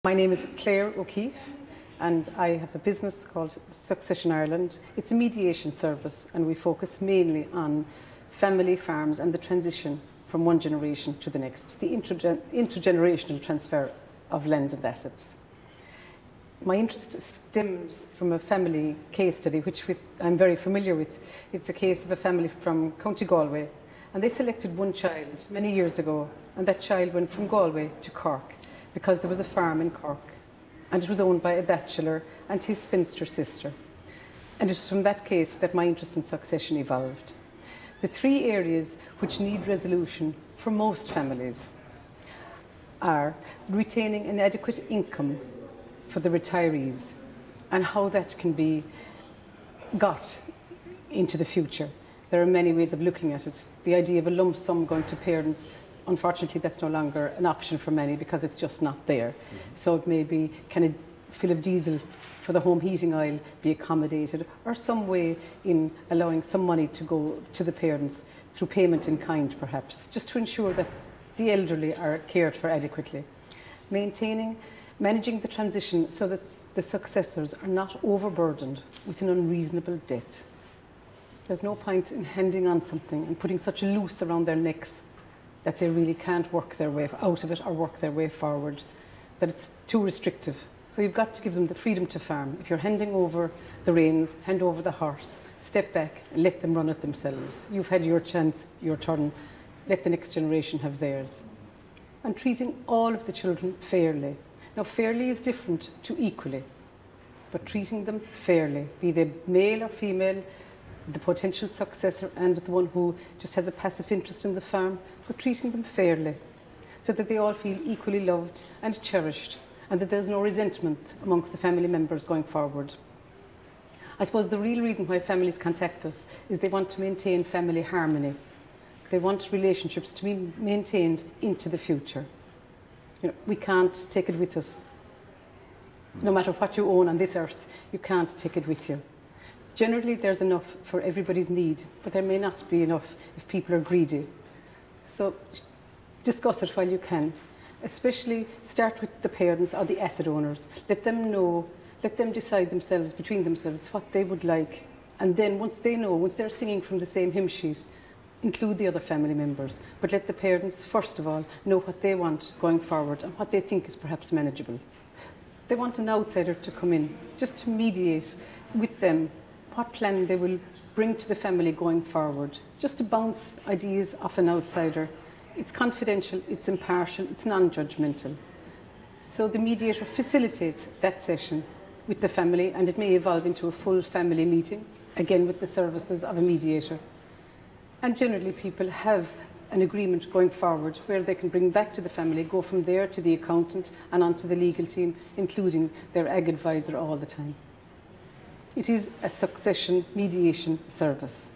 My name is Clare O'Keefe and I have a business called Succession Ireland. It's a mediation service and we focus mainly on family farms and the transition from one generation to the next, the intergenerational transfer of land and assets. My interest stems from a family case study which I'm very familiar with. It's a case of a family from County Galway, and they selected one child many years ago, and that child went from Galway to Cork because there was a farm in Cork and it was owned by a bachelor and his spinster sister. And it was from that case that my interest in succession evolved. The three areas which need resolution for most families are retaining an adequate income for the retirees and how that can be got into the future. There are many ways of looking at it. The idea of a lump sum going to parents, unfortunately that's no longer an option for many because it's just not there. So it may be, can a fill of diesel for the home heating oil be accommodated, or some way in allowing some money to go to the parents through payment in kind perhaps, just to ensure that the elderly are cared for adequately. Managing the transition so that the successors are not overburdened with an unreasonable debt. There's no point in handing on something and putting such a noose around their necks that they really can't work their way out of it or work their way forward, that it's too restrictive. So you've got to give them the freedom to farm. If you're handing over the reins, hand over the horse, step back and let them run it themselves. You've had your chance, your turn, let the next generation have theirs. And treating all of the children fairly. Now, fairly is different to equally, but treating them fairly, be they male or female, the potential successor and the one who just has a passive interest in the farm, but treating them fairly, so that they all feel equally loved and cherished, and that there's no resentment amongst the family members going forward. I suppose the real reason why families contact us is they want to maintain family harmony. They want relationships to be maintained into the future. You know, we can't take it with us. No matter what you own on this earth, you can't take it with you. Generally, there's enough for everybody's need, but there may not be enough if people are greedy. So discuss it while you can. Especially start with the parents or the asset owners. Let them know, let them decide themselves, between themselves, what they would like. And then once they know, once they're singing from the same hymn sheet, include the other family members. But let the parents, first of all, know what they want going forward and what they think is perhaps manageable. They want an outsider to come in, just to mediate with them what plan they will bring to the family going forward, just to bounce ideas off an outsider. It's confidential, it's impartial, it's non-judgmental. So the mediator facilitates that session with the family, and it may evolve into a full family meeting, again with the services of a mediator. And generally people have an agreement going forward where they can bring back to the family, go from there to the accountant and on to the legal team, including their ag advisor all the time. It is a succession mediation service.